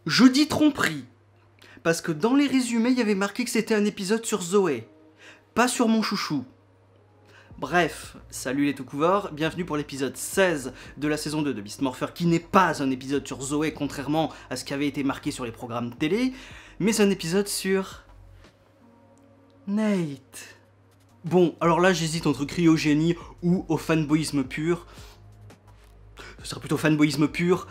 Je dis tromperie, parce que dans les résumés, il y avait marqué que c'était un épisode sur Zoé, pas sur mon chouchou. Bref, salut les Toukouvards, bienvenue pour l'épisode 16 de la saison 2 de Beast Morpher, qui n'est pas un épisode sur Zoé, contrairement à ce qui avait été marqué sur les programmes télé, mais c'est un épisode sur... Nate. Bon, alors là j'hésite entre cryogénie ou au fanboyisme pur. Ce serait plutôt fanboyisme pur.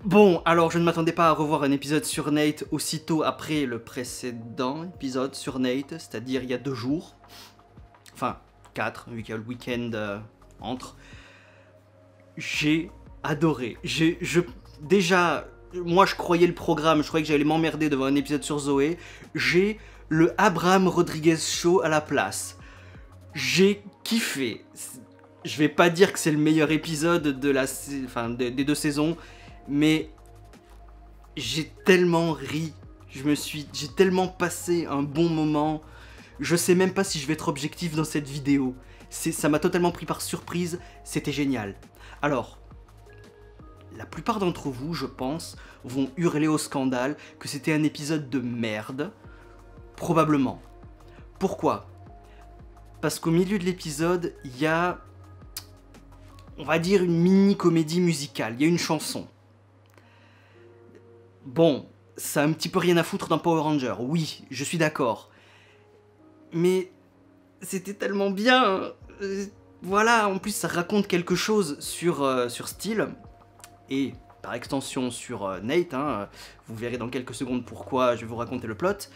Bon, alors je ne m'attendais pas à revoir un épisode sur Nate aussitôt après le précédent épisode sur Nate, c'est-à-dire il y a 2 jours. Enfin, 4, vu qu'il y a le week-end entre. J'ai adoré. Déjà, moi je croyais le programme, je croyais que j'allais m'emmerder devant un épisode sur Zoé. J'ai le Abraham Rodriguez Show à la place. J'ai kiffé. Je vais pas dire que c'est le meilleur épisode des 2 saisons, mais j'ai tellement ri. J'ai tellement passé un bon moment. Je sais même pas si je vais être objectif dans cette vidéo. Ça m'a totalement pris par surprise, c'était génial. Alors, la plupart d'entre vous, je pense, vont hurler au scandale que c'était un épisode de merde. Probablement. Pourquoi ? Parce qu'au milieu de l'épisode, il y a, on va dire, une mini-comédie musicale. Il y a une chanson. Bon, ça a un petit peu rien à foutre d'un Power Ranger, oui, je suis d'accord. Mais c'était tellement bien. Voilà, en plus ça raconte quelque chose sur Steel, et par extension sur Nate, hein, vous verrez dans quelques secondes pourquoi, je vais vous raconter le plot.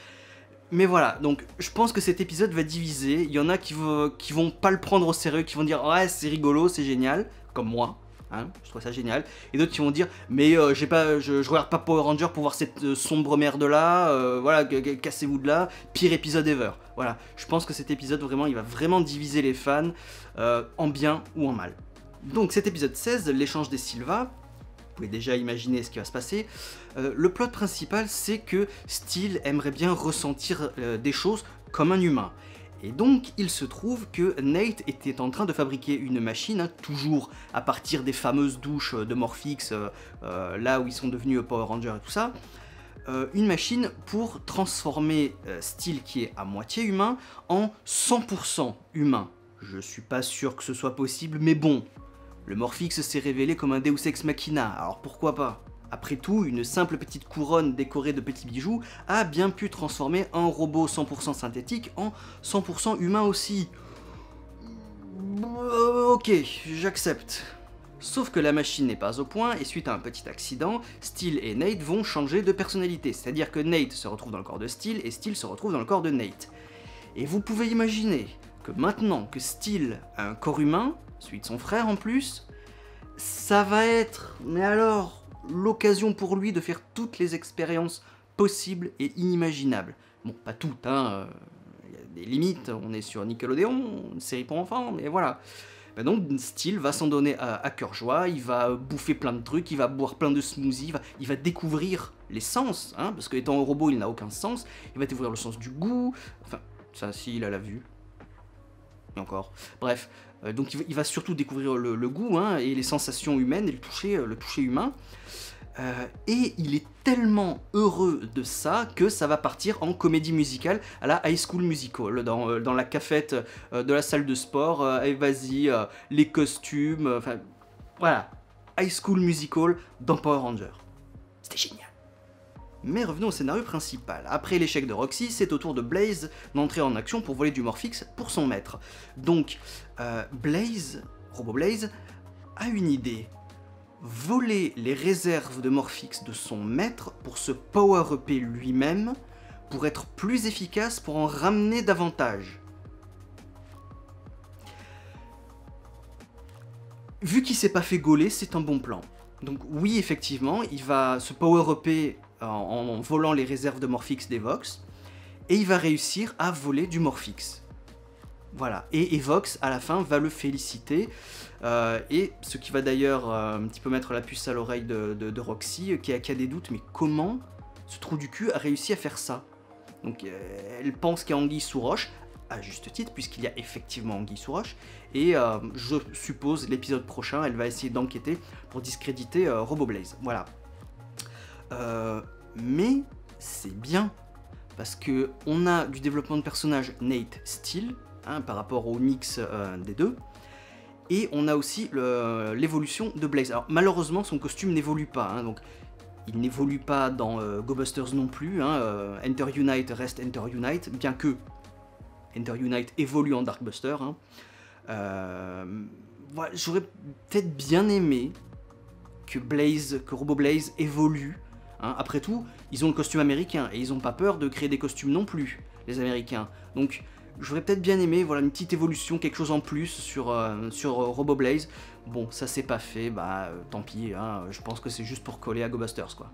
Mais voilà, donc je pense que cet épisode va diviser, il y en a qui vont pas le prendre au sérieux, qui vont dire « Ouais, c'est rigolo, c'est génial », comme moi. Hein, je trouve ça génial, et d'autres qui vont dire mais je regarde pas Power Ranger pour voir cette sombre merde là, voilà, cassez-vous de là, pire épisode ever. Voilà, je pense que cet épisode vraiment, il va vraiment diviser les fans, en bien ou en mal. Donc cet épisode 16, l'échange des Silva, vous pouvez déjà imaginer ce qui va se passer. Le plot principal, c'est que Steel aimerait bien ressentir des choses comme un humain. Et donc, il se trouve que Nate était en train de fabriquer une machine, hein, toujours à partir des fameuses douches de Morphix, là où ils sont devenus Power Rangers et tout ça, une machine pour transformer Steel, qui est à moitié humain, en 100% humain. Je suis pas sûr que ce soit possible, mais bon, le Morphix s'est révélé comme un Deus Ex Machina, alors pourquoi pas ? Après tout, une simple petite couronne décorée de petits bijoux a bien pu transformer un robot 100% synthétique en 100% humain aussi. Ok, j'accepte. Sauf que la machine n'est pas au point, et suite à un petit accident, Steel et Nate vont changer de personnalité. C'est-à-dire que Nate se retrouve dans le corps de Steel, et Steel se retrouve dans le corps de Nate. Et vous pouvez imaginer que maintenant que Steel a un corps humain, celui de son frère en plus, ça va être... Mais alors... l'occasion pour lui de faire toutes les expériences possibles et inimaginables. Bon, pas toutes, hein, y a des limites, on est sur Nickelodeon, une série pour enfants, mais voilà. Ben donc, Steel va s'en donner à cœur joie, il va bouffer plein de trucs, il va boire plein de smoothies, il va découvrir les sens, hein, parce qu'étant un robot, il n'a aucun sens, il va découvrir le sens du goût, enfin, ça, si, il a la vue. Et encore. Bref, donc il va surtout découvrir le goût, hein, et les sensations humaines et le toucher humain. Et il est tellement heureux de ça que ça va partir en comédie musicale à la High School Musical, dans la cafette de la salle de sport, et vas-y, les costumes, enfin voilà, High School Musical dans Power Rangers. C'était génial. Mais revenons au scénario principal. Après l'échec de Roxy, c'est au tour de Blaze d'entrer en action pour voler du Morphix pour son maître. Donc, Robo Blaze, a une idée. Voler les réserves de Morphix de son maître pour se power-upper lui-même, pour être plus efficace, pour en ramener davantage. Vu qu'il s'est pas fait gauler, c'est un bon plan. Donc oui, effectivement, il va se power-upper en volant les réserves de Morphix d'Evox, et il va réussir à voler du Morphix. Voilà, et Evox, à la fin, va le féliciter, et ce qui va d'ailleurs un petit peu mettre la puce à l'oreille de Roxy, qui a des doutes, mais comment ce trou du cul a réussi à faire ça? Donc elle pense qu'il y a anguille sous roche, à juste titre, puisqu'il y a effectivement anguille sous roche, et je suppose l'épisode prochain, elle va essayer d'enquêter pour discréditer Robo Blaze. Voilà. mais c'est bien, parce que on a du développement de personnage Nate Steel, hein, par rapport au mix des deux, et on a aussi l'évolution de Blaze. Alors malheureusement son costume n'évolue pas, hein, donc il n'évolue pas dans Go Busters non plus, hein, Enter Unite reste Enter Unite, bien que Enter Unite évolue en Dark Buster. Hein. Voilà, j'aurais peut-être bien aimé que Robo Blaze évolue. Hein. Après tout, ils ont le costume américain et ils n'ont pas peur de créer des costumes non plus, les Américains. Donc j'aurais peut-être bien aimé, voilà, une petite évolution, quelque chose en plus sur Robo Blaze. Bon, ça c'est pas fait, bah tant pis, hein, je pense que c'est juste pour coller à Go Busters, quoi.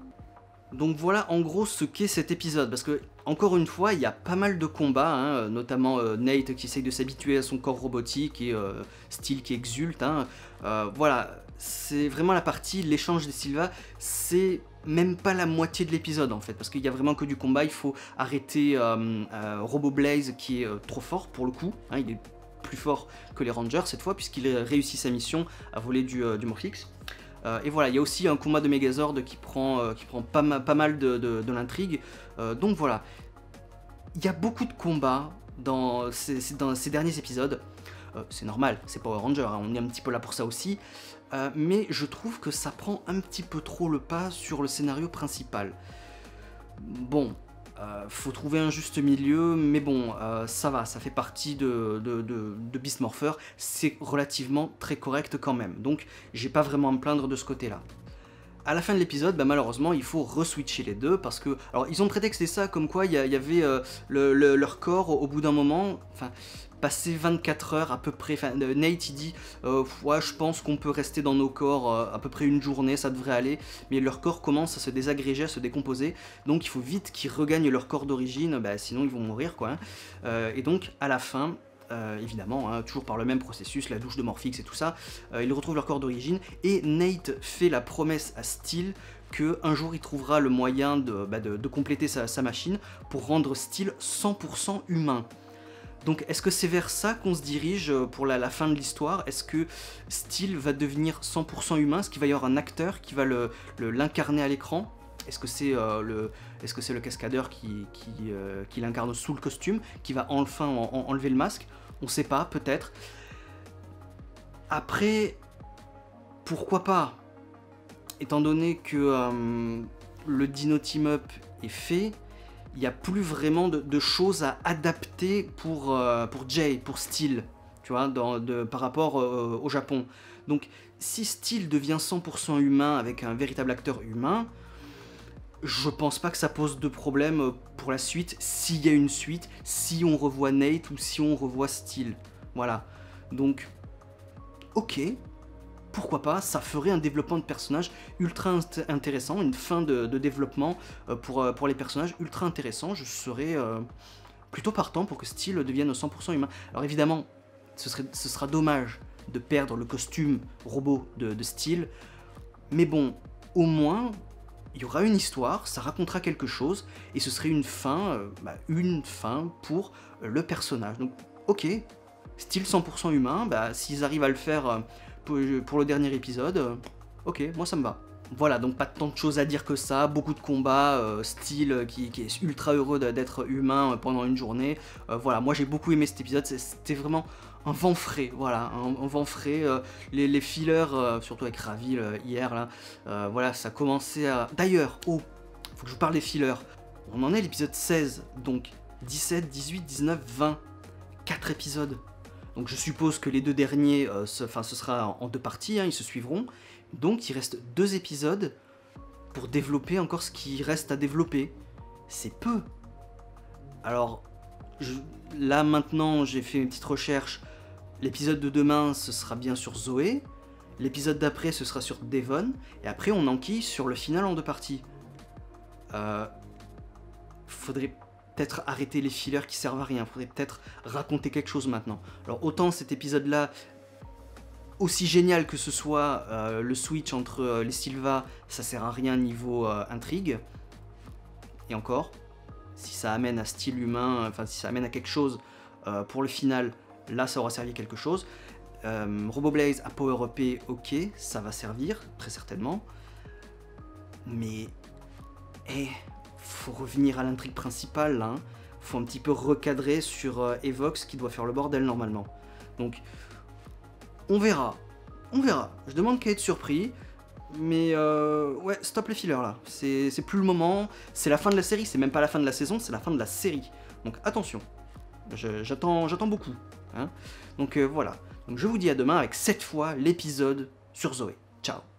Donc voilà en gros ce qu'est cet épisode, parce que encore une fois il y a pas mal de combats, hein, notamment Nate qui essaye de s'habituer à son corps robotique et Steel qui exulte, hein. Voilà, c'est vraiment la partie, l'échange des Silva, c'est même pas la moitié de l'épisode en fait, parce qu'il y a vraiment que du combat, il faut arrêter Robo Blaze qui est trop fort pour le coup, hein, il est plus fort que les Rangers cette fois, puisqu'il a réussi sa mission à voler du Morphix. Et voilà, il y a aussi un combat de Megazord qui prend pas mal de l'intrigue. Donc voilà, il y a beaucoup de combats dans ces derniers épisodes. C'est normal, c'est Power Ranger, hein, on est un petit peu là pour ça aussi. Mais je trouve que ça prend un petit peu trop le pas sur le scénario principal. Bon, faut trouver un juste milieu, mais bon, ça va, ça fait partie de Beast Morpher, c'est relativement très correct quand même, donc j'ai pas vraiment à me plaindre de ce côté-là. À la fin de l'épisode, bah, malheureusement, il faut re-switcher les deux, parce que... Alors, ils ont prétexté ça comme quoi il y avait leur corps, au bout d'un moment, enfin, passer 24 heures à peu près, enfin, Nate il dit ouais, je pense qu'on peut rester dans nos corps à peu près une journée, ça devrait aller, mais leur corps commence à se désagréger, à se décomposer, donc il faut vite qu'ils regagnent leur corps d'origine, bah, sinon ils vont mourir, quoi. Et donc, à la fin... évidemment, hein, toujours par le même processus, la douche de Morphix et tout ça, ils retrouvent leur corps d'origine, et Nate fait la promesse à Steel qu'un jour il trouvera le moyen de compléter sa machine pour rendre Steel 100% humain. Donc est-ce que c'est vers ça qu'on se dirige pour la fin de l'histoire? Est-ce que Steel va devenir 100% humain? Est-ce qu'il va y avoir un acteur qui va l'incarner à l'écran? Est-ce que c'est le cascadeur qui l'incarne sous le costume, qui va enfin enlever le masque? On sait pas, peut-être. Après, pourquoi pas? Étant donné que le Dino Team Up est fait, il n'y a plus vraiment de choses à adapter pour Jay, pour Steel, tu vois, par rapport au Japon. Donc, si Steel devient 100% humain avec un véritable acteur humain, je pense pas que ça pose de problème pour la suite, s'il y a une suite, si on revoit Nate ou si on revoit Steel. Voilà. Donc, ok, pourquoi pas, ça ferait un développement de personnage ultra intéressant, une fin de développement pour les personnages ultra intéressant. Je serais plutôt partant pour que Steel devienne 100% humain. Alors évidemment, ce sera dommage de perdre le costume robot de Steel, mais bon, au moins... il y aura une histoire, ça racontera quelque chose, et ce serait une fin pour le personnage. Donc, ok, Steel 100% humain, bah, s'ils arrivent à le faire pour le dernier épisode, ok, moi ça me va. Voilà, donc pas tant de choses à dire que ça, beaucoup de combats, Steel qui est ultra heureux d'être humain pendant une journée. Voilà, moi j'ai beaucoup aimé cet épisode, c'était vraiment un vent frais, voilà, un vent frais. Les fillers, surtout avec Ravil hier, là, voilà, ça commençait à... D'ailleurs, faut que je vous parle des fillers. On en est à l'épisode 16, donc 17, 18, 19, 20, 4 épisodes. Donc je suppose que les deux derniers, ce sera en deux parties, hein, ils se suivront. Donc il reste 2 épisodes pour développer encore ce qui reste à développer. C'est peu. Alors, là maintenant, j'ai fait une petite recherche. L'épisode de demain, ce sera bien sur Zoé. L'épisode d'après, ce sera sur Devon. Et après, on enquille sur le final en 2 parties. Faudrait peut-être arrêter les fillers qui servent à rien. Faudrait peut-être raconter quelque chose maintenant. Alors, autant cet épisode-là, aussi génial que ce soit, le switch entre les Silva, ça sert à rien niveau intrigue. Et encore, si ça amène à style humain, enfin si ça amène à quelque chose pour le final, là ça aura servi à quelque chose. Robo Blaze à Power Up, ok, ça va servir, très certainement. Mais Et faut revenir à l'intrigue principale, là, hein. Faut un petit peu recadrer sur Evox qui doit faire le bordel normalement. Donc, on verra. On verra. Je demande qu'à être surpris. Mais ouais, stop les fillers là. C'est plus le moment. C'est la fin de la série. C'est même pas la fin de la saison, c'est la fin de la série. Donc attention. J'attends beaucoup. Hein. Donc voilà. Donc je vous dis à demain avec cette fois l'épisode sur Zoé. Ciao.